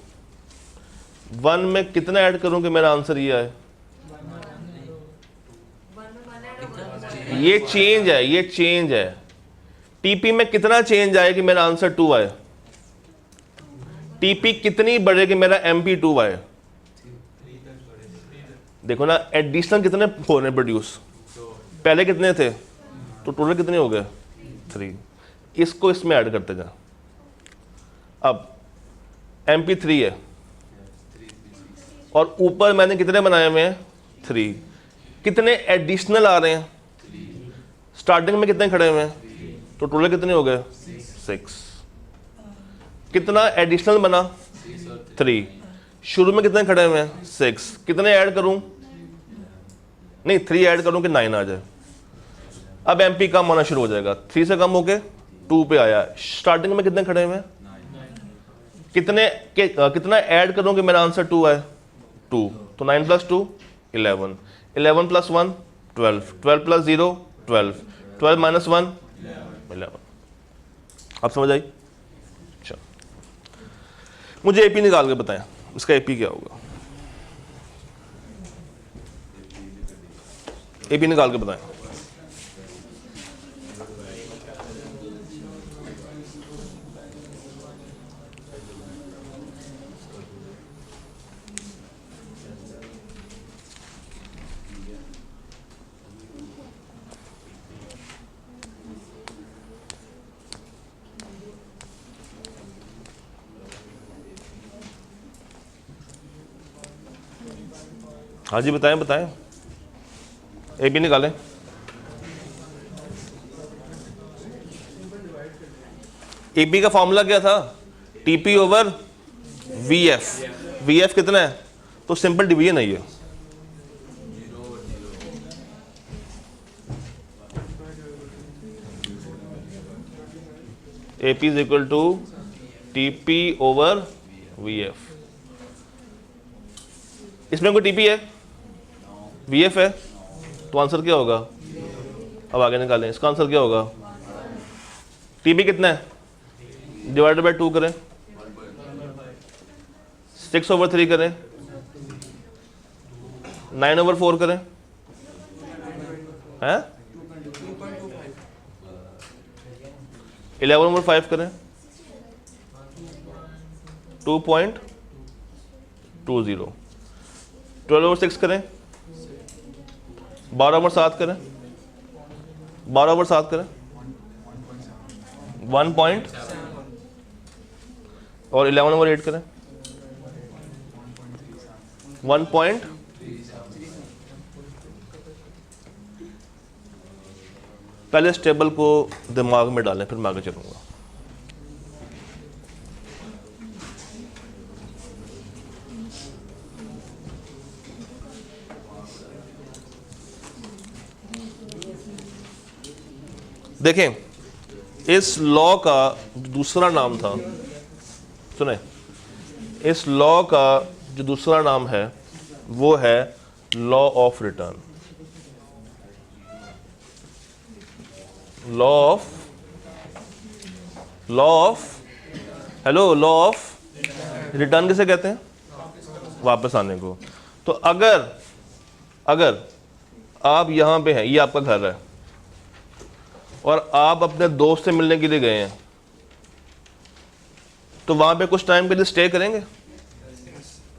Speaker 1: 1 में कितना ऐड करूं कि मेरा आंसर ये आए, ये चेंज है, ये चेंज है। टीपी में कितना चेंज आए कि मेरा आंसर 2 आए, टीपी कितनी बढ़े कि मेरा एमपी 2 आए। देखो ना, एडिशनल कितने हो रहे प्रोड्यूस, पहले कितने थे, तो टोटल कितने हो गए, 3। इसको इसमें ऐड करते जा। अब एमपी 3 है, और ऊपर मैंने कितने बनाए हुए हैं, 3। कितने एडिशनल आ रहे हैं, स्टार्टिंग में कितने खड़े हुए हैं, तो टोटल कितने हो गए, 6। कितना एडिशनल बना, 3। शुरू में कितने खड़े हुए हैं, 6। कितने ऐड करूं, नहीं 3 ऐड करूं कि 9 आ जाए। अब एमपी कम होना शुरू हो जाएगा, 3 से कम होके 2 पे आया। स्टार्टिंग में कितने खड़े हुए हैं, कितना ऐड करूं कि मेरा आंसर 2 आए, 2। तो 9 + 2 11, 11 + 1 12, 12 + 0 12, 12 - 1 11। अब समझ आई? अच्छा, मुझे एपी निकाल के बताएं, इसका एपी क्या होगा, एपी निकाल के बताएं। हाँ जी बताएं बताएं, ए बी निकालें। ए बी का फॉर्मूला क्या था? T P over V F. V F कितना है? तो सिंपल डिवीजन है ये। A P is equal to T P over V F. इसमें कोई टीपी है? वी एफ है, तो आंसर क्या होगा? अब आगे निकालें, इसका आंसर क्या होगा? टीपी कितना है? डिवाइडेड बाय 2 करें, 6/3 करें, 9/4 करें, हैं 11/5 करें, 2.20, 12/6 करें, 12/7 करें, 12/7 करें, 1 पॉइंट, और 11/8 करें, 1 पॉइंट। पहले इस टेबल को दिमाग में डालें, फिर मैं आगे चलूंगा। देखें, इस लॉ का दूसरा नाम था, सुने, इस लॉ का जो दूसरा नाम है वो है law of return. Law of hello, law of return किसे कहते हैं? वापस आने को। तो अगर आप यहां पे हैं, ये आपका घर है, और आप अपने दोस्त से मिलने के लिए गए हैं, तो वहां पे कुछ टाइम के लिए स्टे करेंगे,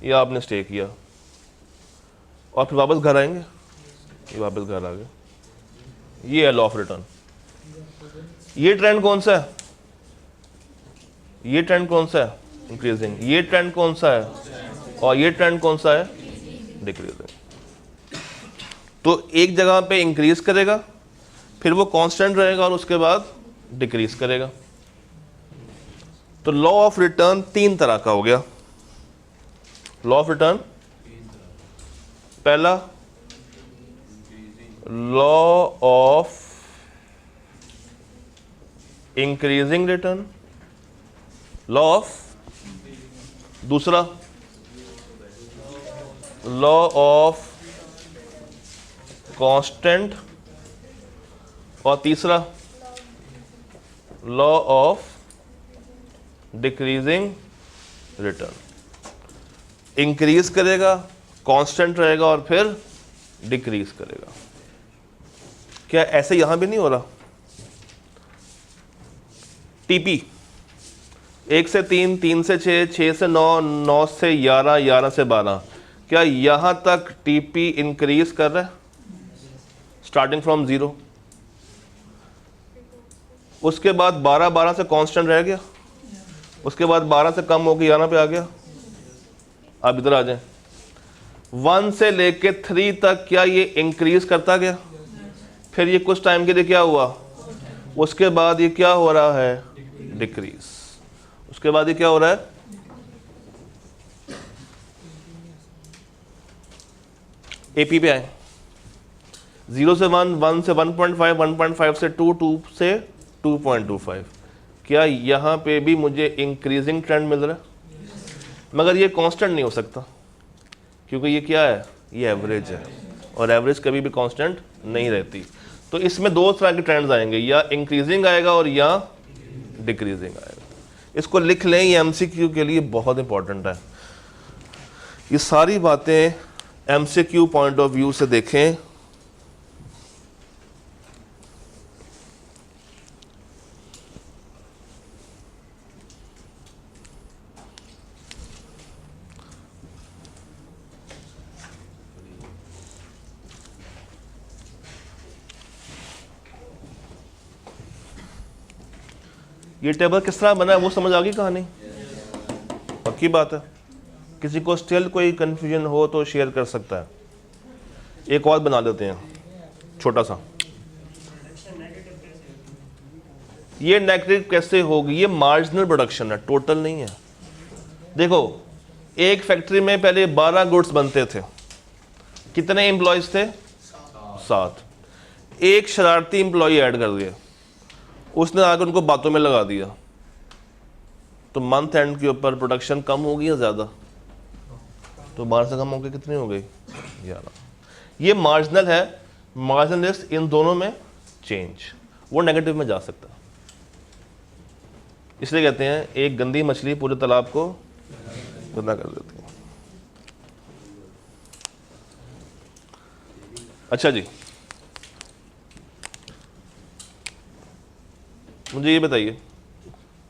Speaker 1: या आपने स्टे किया और फिर वापस घर आएंगे, ये वापस घर आ गए। ये है लॉ ऑफ रिटर्न। ये ट्रेंड कौन सा है? ये ट्रेंड कौन सा है? इंक्रीजिंग। ये ट्रेंड कौन सा है? और ये ट्रेंड कौन सा है? डिक्रीजिंग। तो एक जगह पे इंक्रीज करेगा, फिर वो कांस्टेंट रहेगा, और उसके बाद डिक्रीज करेगा। तो लॉ ऑफ रिटर्न 3 तरह का हो गया। लॉ ऑफ रिटर्न, पहला law of increasing return, law of, दूसरा लॉ ऑफ कांस्टेंट, और तीसरा law of decreasing return. Increase करेगा, कांस्टेंट रहेगा, और फिर डिक्रीज करेगा। क्या ऐसे यहां भी नहीं हो रहा? टीपी 1 से 3, 3 से 6, 6 से 9, 9 से 11, 11 से 12, क्या यहां तक टीपी इंक्रीज कर रहा है स्टार्टिंग फ्रॉम 0? उसके बाद 12, 12 से कांस्टेंट रह गया, उसके बाद 12 से कम होकर 11 पे आ गया। आप इधर आ जाएं, 1 से लेके 3 तक क्या ये इंक्रीज करता गया? फिर ये कुछ टाइम के लिए क्या हुआ? उसके बाद ये क्या हो रहा है? डिक्रीज। उसके बाद ये क्या हो रहा है? एपी पे आए, 0 से 1, 1 से 1.5, 1.5 से 2, 2 से 2.25। क्या यहाँ पे भी मुझे इंक्रीजिंग ट्रेंड मिल रहा है? मगर ये कांस्टेंट नहीं हो सकता, क्योंकि ये क्या है? ये एवरेज है, और एवरेज कभी भी कांस्टेंट नहीं रहती। तो इसमें 2 तरह के ट्रेंड्स आएंगे, या इंक्रीजिंग आएगा और या डिक्रीजिंग आएगा। इसको लिख लें, ये एमसीक्यू के लिए बहुत इंपॉर्टेंट है। ये सारी बातें एमसीक्यू पॉइंट ऑफ व्यू से देखें। ये टेबल किस तरह बना है वो समझ आ गई कहानी? पक्की बात है। किसी को स्टिल कोई कंफ्यूजन हो तो शेयर कर सकता है। एक और बना लेते हैं छोटा सा। ये नेगेटिव कैसे होगी? ये मार्जिनल प्रोडक्शन है, टोटल नहीं है। देखो एक फैक्ट्री में पहले 12 गुड्स बनते थे, कितने एम्प्लॉयज थे? 7। एक शरारती एम्प्लॉय ऐड कर दिया, उसने आकर उनको बातों में लगा दिया, तो मंथ एंड के ऊपर प्रोडक्शन कम होगी या ज़्यादा? तो 12 से कम हो गई, कितनी हो गई? 11। ये मार्जिनल है, मार्जिनल रिस्क इन दोनों में चेंज, वो नेगेटिव में जा सकता है। इसलिए कहते हैं एक गंदी मछली पूरे तालाब को गंदा कर देती है। अच्छा जी, मुझे ये बताइए,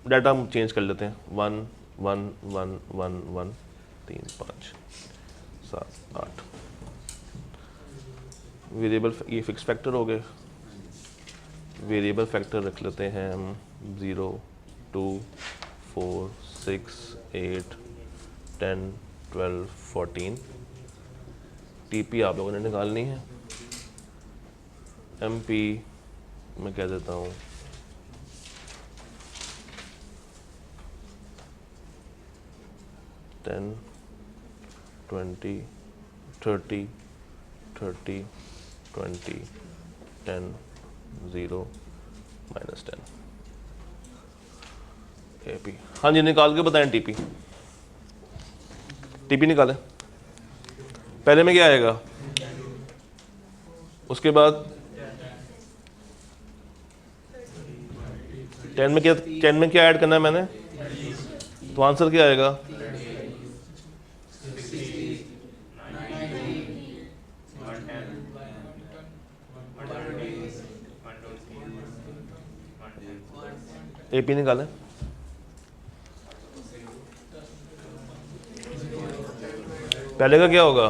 Speaker 1: डाटा हम चेंज कर लेते हैं। 1 1 1 1 1 3 5 7 8 वेरिएबल, ये फिक्स फैक्टर हो गए। वेरिएबल फैक्टर रख लेते हैं हम 0 2 4 6 8 10 12 14। टीपी आप लोगों ने निकालनी है। एमपी मैं कह देता हूँ 10 20 30 30 20 10 0 -10 एपी। हाँ जी, निकाल के बताएं टीपी। टीपी निकालें। पहले में क्या आएगा? उसके बाद 10 में क्या ऐड करना है मैंने? तो आंसर क्या आएगा? 1 एपी निकालें। पहले का क्या होगा?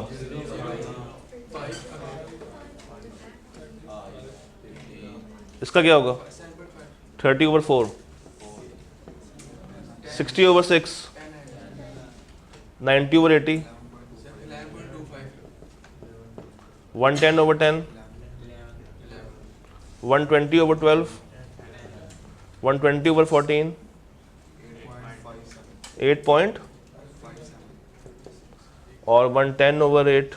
Speaker 1: इसका क्या होगा? 30/4, 60/6, 90/80, 110/10, 120/12, 120/14, 8 पॉइंट और 110/8,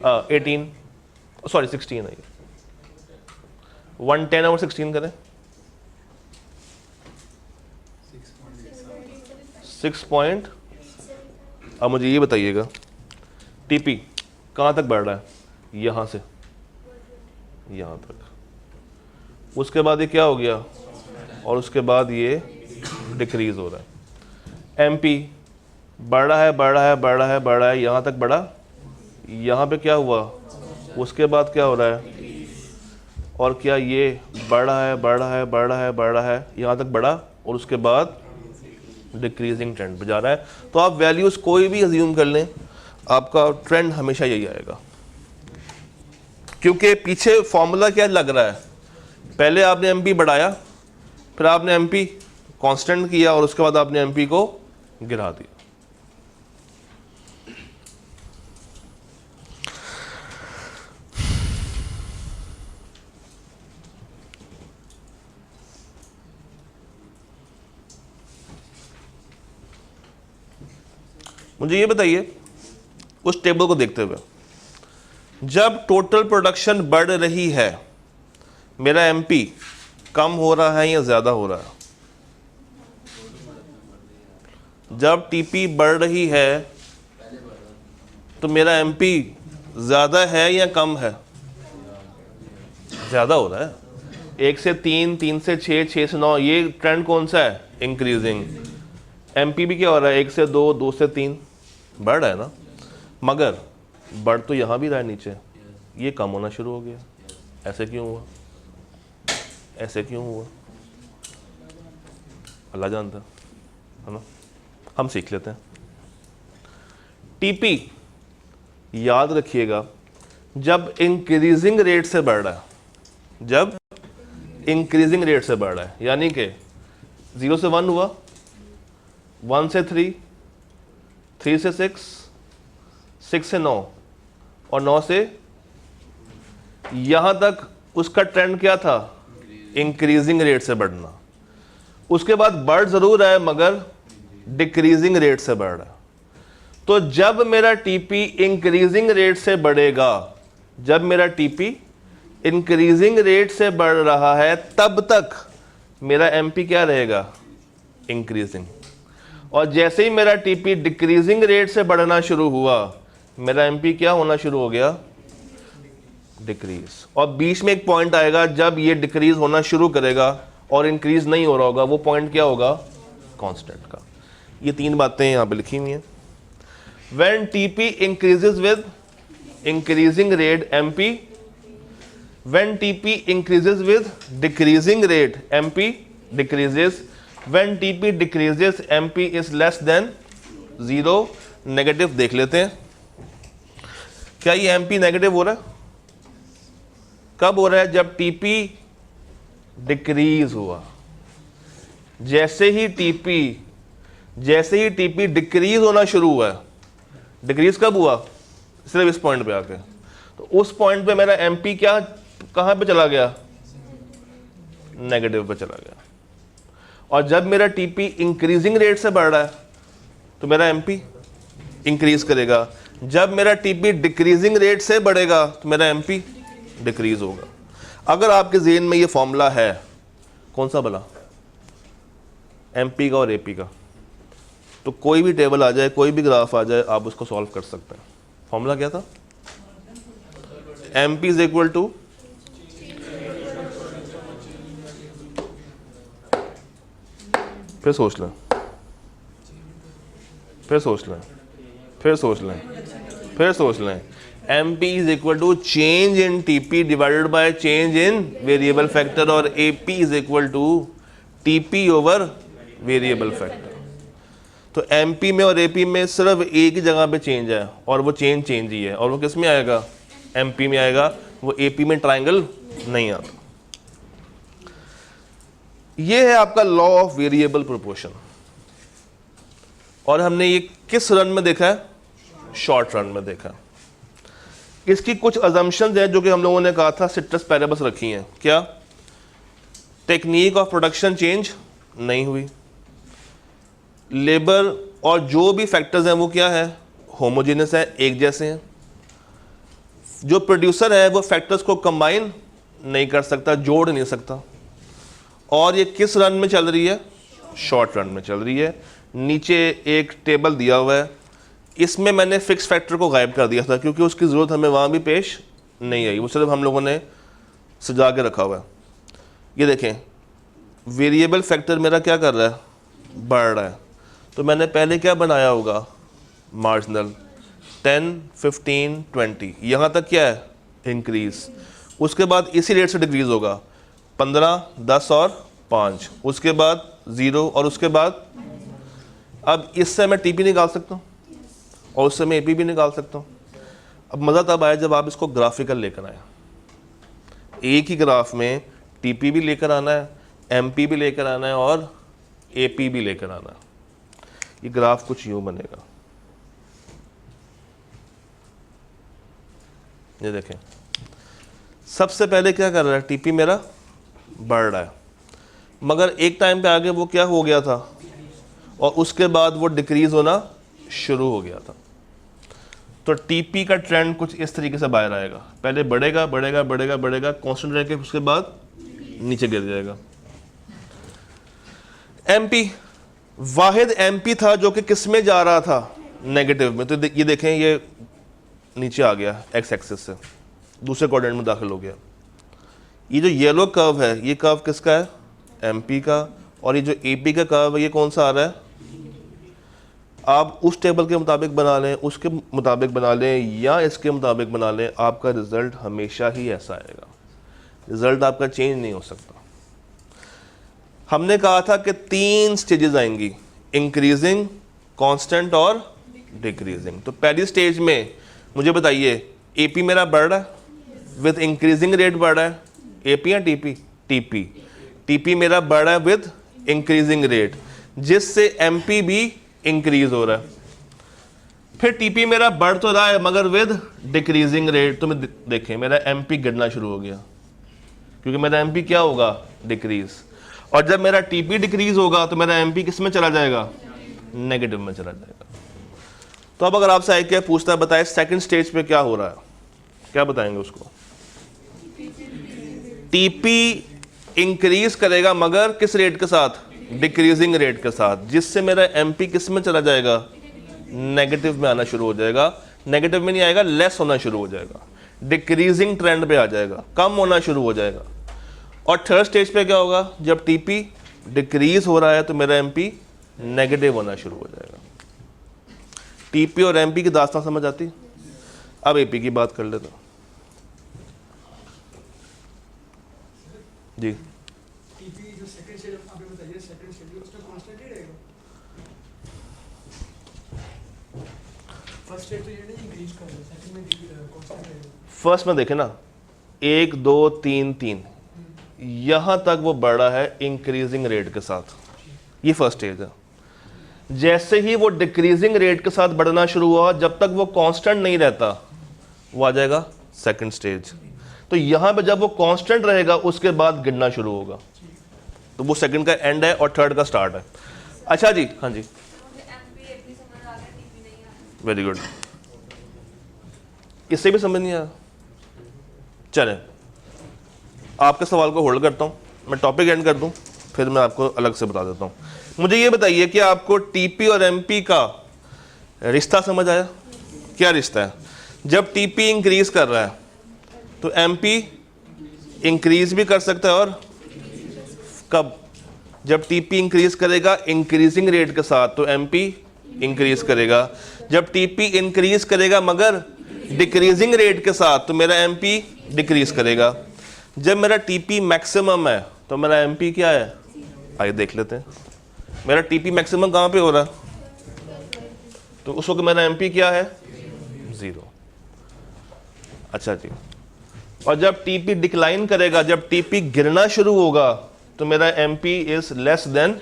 Speaker 1: 18, सॉरी 16 है। 110/16 करें। 6 पॉइंट। अब मुझे ये बताइएगा टीपी कहाँ तक बढ़ रहा है? यहाँ से यहाँ तक। उसके बाद ये क्या हो गया? और उसके बाद ये डिक्रीज हो रहा है। एमपी बढ़ रहा है, बढ़ रहा है, बढ़ रहा है, बढ़ रहा है, यहाँ तक बढ़ा। यहाँ पे क्या हुआ? उसके बाद क्या हो रहा है? और क्या ये बढ़ रहा है, बढ़ रहा है, बढ़ रहा है, बढ़ रहा है, यहाँ तक बढ़ा और उसके बाद डिक्रीजिंग ट्रेंड पे जा रहा है। तो आप वैल्यूज़ कोई भी अज्यूम कर लें, आपका ट्रेंड हमेशा यही आएगा, क्योंकि पीछे फॉर्मूला क्या लग रहा है? पहले आपने एमपी बढ़ाया, फिर आपने एमपी कांस्टेंट किया और उसके बाद आपने एमपी को गिरा दिया। मुझे ये बताइए उस टेबल को देखते हुए, जब टोटल प्रोडक्शन बढ़ रही है, मेरा एमपी कम हो रहा है या ज़्यादा हो रहा है? जब टीपी बढ़ रही है तो मेरा एमपी ज़्यादा है या कम है? ज़्यादा हो रहा है। 1 से 3, 3 से 6, 6 से 9, ये ट्रेंड कौन सा है? इंक्रीजिंग। एमपी भी क्या हो रहा है? 1 से 2, 2 से 3 बढ़ रहा है ना, मगर बढ़ तो यहाँ भी रहा है नीचे, ये कम होना शुरू हो गया। ऐसे क्यों हुआ? ऐसे क्यों हुआ? अल्लाह जानता है ना, हम सीख लेते हैं। टीपी याद रखिएगा, जब इंक्रीजिंग रेट से बढ़ रहा है, जब इंक्रीजिंग रेट से बढ़ रहा है, यानी कि 0 से 1 हुआ, 1 से 3, 3 से 6, 6 से 9, और 9 से यहां तक उसका ट्रेंड क्या था, इंक्रीजिंग रेट से बढ़ना। उसके बाद बढ़ जरूर है मगर डिक्रीजिंग रेट से बढ़ रहा है। तो जब मेरा टीपी इंक्रीजिंग रेट से बढ़ेगा, जब मेरा टीपी इंक्रीजिंग रेट से बढ़ रहा है, तब तक मेरा एमपी क्या रहेगा, इंक्रीजिंग। और जैसे ही मेरा टीपी डिक्रीजिंग रेट से बढ़ना शुरू हुआ, मेरा एमपी क्या होना शुरू हो गया, डिक्रीज। और बीच में एक पॉइंट आएगा जब ये डिक्रीज होना शुरू करेगा और इंक्रीज नहीं हो रहा होगा, वो पॉइंट क्या होगा, कांस्टेंट का। ये 3 बातें यहां पे लिखी हुई हैं। When TP increases with increasing rate MP, when TP increases with decreasing rate MP decreases, when TP decreases MP is less then 0। Negative देख लेते हैं, क्या ये एमपी नेगेटिव हो रहा है, कब हो रहा है, जब टीपी डिक्रीज हुआ। जैसे ही टीपी डिक्रीज होना शुरू हुआ है, डिक्रीज कब हुआ, सिर्फ इस पॉइंट पे आके, तो उस पॉइंट पे मेरा एमपी क्या, कहां पे चला गया, नेगेटिव पे चला गया। और जब मेरा टीपी इंक्रीजिंग रेट से बढ़ रहा है तो मेरा एमपी इंक्रीज करेगा। जब मेरा टीपी डिक्रीजिंग रेट से बढ़ेगा तो मेरा एमपी डिक्रीज होगा। अगर आपके ज़हन में ये फॉर्मूला है, कौन सा भला, एमपी का और एपी का, तो कोई भी टेबल आ जाए, कोई भी ग्राफ आ जाए, आप उसको सॉल्व कर सकते हैं। फॉर्मूला क्या था, एमपी इज इक्वल टू फिर सोच लें, फिर सोच लें, फिर सोच लें, फिर सोच लें। MP is equal to change in TP divided by change in variable factor, और AP is equal to TP over variable factor। तो MP में और AP में सिर्फ एक ही जगह पे चेंज है और वो चेंज ही है, और वो किस में आएगा, MP में आएगा, वो AP में ट्राइंगल नहीं आता। ये है आपका लॉ ऑफ वेरिएबल प्रोपोर्शन, और हमने ये किस रन में देखा है, शॉर्ट रन में देखा। इसकी कुछ अजम्पशंस हैं जो कि हम लोगों ने कहा था सिट्रस पैरेबल्स रखी हैं। क्या, टेक्निक ऑफ प्रोडक्शन चेंज नहीं हुई, लेबर और जो भी फैक्टर्स हैं वो क्या है, होमोजेनियस है, एक जैसे हैं। जो प्रोड्यूसर है वो फैक्टर्स को कंबाइन नहीं कर सकता, जोड़ नहीं सकता। और ये किस रन में चल रही है, शॉर्ट रन में चल रही है। नीचे एक टेबल दिया हुआ है, इसमें मैंने फिक्स फैक्टर को गायब कर दिया था क्योंकि उसकी ज़रूरत हमें वहाँ भी पेश नहीं आई, वो सिर्फ हम लोगों ने सजा के रखा हुआ है। ये देखें, वेरिएबल फैक्टर मेरा क्या कर रहा है, बढ़ रहा है। तो मैंने पहले क्या बनाया होगा, मार्जिनल 10, 15, 20, यहाँ तक क्या है, इंक्रीज। उसके बाद इसी रेट से डिक्रीज होगा, 15, 10 और 5, उसके बाद 0, और उसके बाद अब इससे मैं टीपी निकाल सकता हूँ और उससे मैं एपी भी निकाल सकता हूँ। अब मज़ा तब आया जब आप इसको ग्राफिकल लेकर आए। एक ही ग्राफ में टीपी भी लेकर आना है, एमपी भी लेकर आना है और एपी भी लेकर आना है। ये ग्राफ कुछ यूँ बनेगा, ये देखें। सबसे पहले क्या कर रहा है, टीपी मेरा बढ़ रहा है, मगर एक टाइम पे आगे वो क्या हो गया था और उसके बाद वो डिक्रीज होना शुरू हो गया था। तो टीपी का ट्रेंड कुछ इस तरीके से बाहर आएगा, पहले बढ़ेगा बढ़ेगा बढ़ेगा बढ़ेगा, कांस्टेंट रह के उसके बाद नीचे गिर जाएगा। एमपी, वाहिद एमपी था जो कि किस में जा रहा था, नेगेटिव में। तो ये देखें, ये नीचे आ गया एक्स एक्सिस से, दूसरे क्वाड्रेंट में दाखिल हो गया। ये जो येलो कर्व है, ये कर्व किसका है, एमपी का। और ये जो एपी का कर्व है, ये कौन सा आ रहा है, आप उस टेबल के मुताबिक बना लें, उसके मुताबिक बना लें या इसके मुताबिक बना लें, आपका रिजल्ट हमेशा ही ऐसा आएगा। रिजल्ट आपका चेंज नहीं हो सकता। हमने कहा था कि 3 स्टेजेस आएंगी, इंक्रीजिंग, कांस्टेंट और डिक्रीजिंग। तो पहली स्टेज में मुझे बताइए, एपी मेरा बढ़ रहा है, विद इंक्रीजिंग रेट बढ़ रहा है, एपी या टीपी, टीपी। टीपी मेरा बढ़ रहा है विद इंक्रीजिंग रेट, जिससे एमपी भी इंक्रीज हो रहा है। फिर टीपी मेरा बढ़ तो रहा है मगर विद डिक्रीजिंग रेट। तो मैं देखें मेरा एमपी गिरना शुरू हो गया, क्योंकि मेरा एमपी क्या होगा, डिक्रीज। और जब मेरा टीपी डिक्रीज होगा तो मेरा एमपी किस में चला जाएगा, नेगेटिव में चला जाएगा। तो अब अगर आपसे क्या पूछता है, बताए सेकंड स्टेज पे क्या हो रहा है, क्या बताएंगे उसको? टीपी इंक्रीज करेगा मगर किस रेट के साथ, डिक्रीजिंग रेट के साथ, जिससे मेरा एमपी किस में चला जाएगा, नेगेटिव में आना शुरू हो जाएगा। नेगेटिव में नहीं आएगा, लेस होना शुरू हो जाएगा, डिक्रीजिंग ट्रेंड पे आ जाएगा, कम होना शुरू हो जाएगा। और थर्ड स्टेज पे क्या होगा, जब टीपी डिक्रीज हो रहा है तो मेरा एमपी नेगेटिव होना शुरू हो जाएगा। टीपी और एमपी की दास्तान समझ आती। अब एपी की बात कर लेते हैं जी।
Speaker 2: टीपी जो सेकंड स्टेज आपने बताइए, सेकंड स्टेज उसमें कांस्टेंट ही रहेगा। फर्स्ट स्टेज तो ये नहीं इंक्रीज कर रहा है, सेकंड में कांस्टेंट रहेगा।
Speaker 1: फर्स्ट में देखे ना, 1 2 3 3 यहां तक वो बढ़ा है इंक्रीजिंग रेट के साथ, ये फर्स्ट स्टेज है। जैसे ही वो डिक्रीजिंग रेट के साथ बढ़ना शुरू हुआ, जब तक वो कांस्टेंट नहीं रहता, वो आ जाएगा सेकंड स्टेज। तो यहां पे जब वो कांस्टेंट रहेगा उसके बाद गिरना शुरू होगा, तो वो सेकंड का एंड है और थर्ड का स्टार्ट है। अच्छा जी, हाँ जी, वेरी गुड। इससे भी समझ नहीं आया, चले आपके सवाल को होल्ड करता हूं, मैं टॉपिक एंड कर दूं, फिर मैं आपको अलग से बता देता हूं। मुझे ये बताइए कि आपको टीपी और एमपी का रिश्ता समझ आया? क्या रिश्ता है? जब टीपी इंक्रीज कर रहा है तो एमपी इंक्रीज भी कर सकता है, और कब, जब टीपी इंक्रीज करेगा इंक्रीजिंग रेट के साथ तो एमपी इंक्रीज करेगा। जब टीपी इंक्रीज करेगा मगर डिक्रीजिंग रेट के साथ तो मेरा एमपी डिक्रीज करेगा। जब मेरा टीपी मैक्सिमम है तो मेरा एमपी क्या है, आइए देख लेते हैं। मेरा टीपी मैक्सिमम कहाँ पे हो रहा है, तो उस वक्त मेरा एमपी क्या है, 0। अच्छा जी, और जब टीपी डिक्लाइन करेगा, जब टीपी गिरना शुरू होगा तो मेरा एमपी इज लेस देन,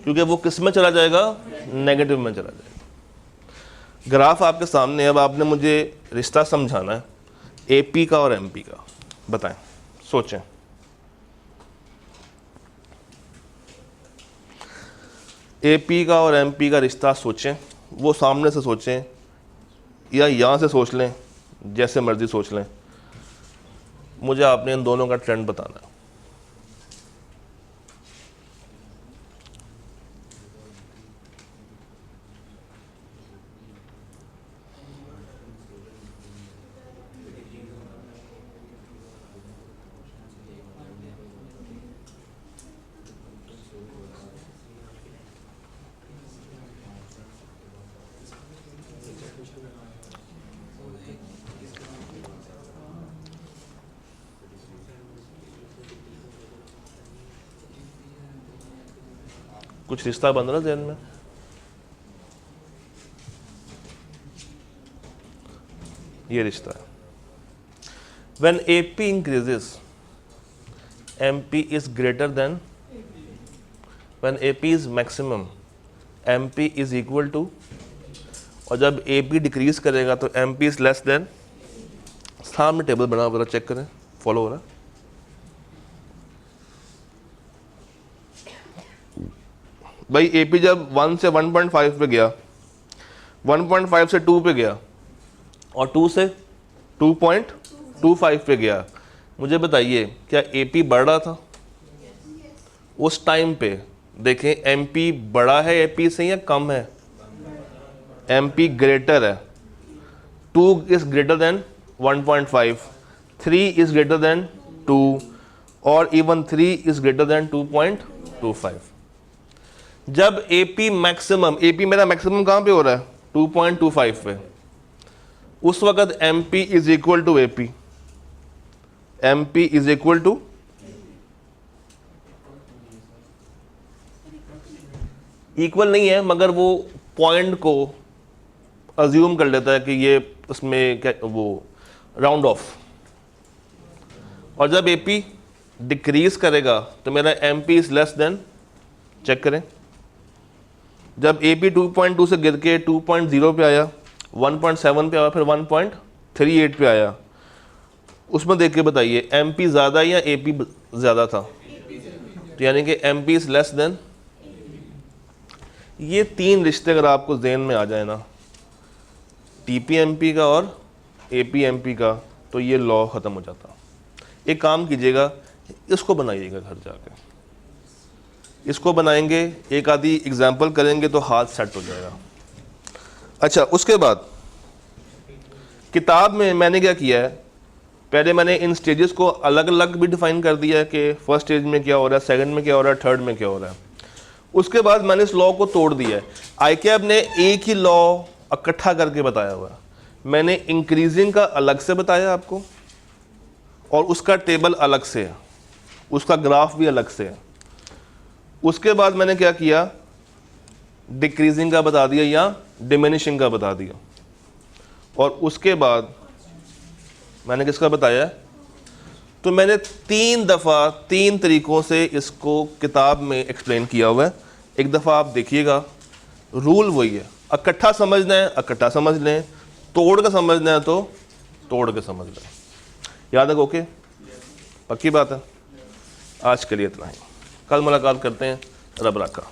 Speaker 1: क्योंकि वो किस में चला जाएगा, नेगेटिव में चला जाएगा। ग्राफ आपके सामने, अब आपने मुझे रिश्ता समझाना है एपी का और एमपी का। बताएं, सोचें। एपी का और एमपी का रिश्ता सोचें, वो सामने से सोचें या यहाँ से सोच लें, जैसे मर्जी सोच लें, मुझे आपने इन दोनों का ट्रेंड बताना है। कुछ रिश्ता बन रहा ज़हन में? ये रिश्ता है, when AP increases MP is greater than, when AP is maximum MP is equal to, और जब AP डिक्रीज करेगा तो MP is less than। सामने टेबल बना हुआ, चेक करें, फॉलो हो रहा है? भाई AP जब 1 से 1.5 पे गया, 1.5 से 2 पे गया, और 2 से 2.25 पे गया, मुझे बताइए क्या AP बढ़ रहा था उस टाइम पे? देखें MP बड़ा है AP से या कम है? MP ग्रेटर है, 2 is greater than 1.5, 3 is greater than 2, और इवन 3 इज ग्रेटर देन 2.25। जब AP मैक्सिमम, AP मेरा मैक्सिमम कहाँ पे हो रहा है, 2.25 पे, उस वक्त MP is equal to AP, MP is equal to, equal नहीं है मगर वो पॉइंट को अज्यूम कर लेता है कि ये उसमें क्या, वो राउंड ऑफ। और जब AP डिक्रीज करेगा तो मेरा MP is less than, check करें, जब AP 2.2 से गिर के 2.0 पे आया 1.7 पे आया, फिर 1.38 पे आया, उसमें देख के बताइए MP ज़्यादा या AP ज़्यादा था? तो यानी कि MP इज़ लेस देन। ये तीन रिश्ते अगर आपको ज़हन में आ जाए ना, TP MP का और AP MP का, तो ये लॉ ख़त्म हो जाता। एक काम कीजिएगा, इसको बनाइएगा घर जाके, इसको बनाएंगे, एक आधी एग्जाम्पल करेंगे तो हाथ सेट हो जाएगा। अच्छा, उसके बाद किताब में मैंने क्या किया है, पहले मैंने इन स्टेजेस को अलग अलग भी डिफाइन कर दिया है कि फर्स्ट स्टेज में क्या हो रहा है, सेकंड में क्या हो रहा है, थर्ड में क्या हो रहा है। उसके बाद मैंने इस लॉ को तोड़ दिया है। ICAP ने एक ही लॉ इकट्ठा करके बताया हुआ है। मैंने इंक्रीजिंग का अलग से बताया आपको, और उसका टेबल अलग से है, उसका ग्राफ भी अलग से है। उसके बाद मैंने क्या किया, डिक्रीजिंग का बता दिया या डिमिनिशिंग का बता दिया, और उसके बाद मैंने किसका बताया है? तो मैंने 3 दफ़ा 3 तरीक़ों से इसको किताब में एक्सप्लेन किया हुआ है। एक दफ़ा आप देखिएगा, रूल वही है, इकट्ठा समझना है इकट्ठा समझ लें, तोड़ के समझना है तो तोड़ के समझ लें। याद है? ओके, पक्की बात है। आज के लिए इतना ही, कल मुलाकात करते हैं। रब रखा।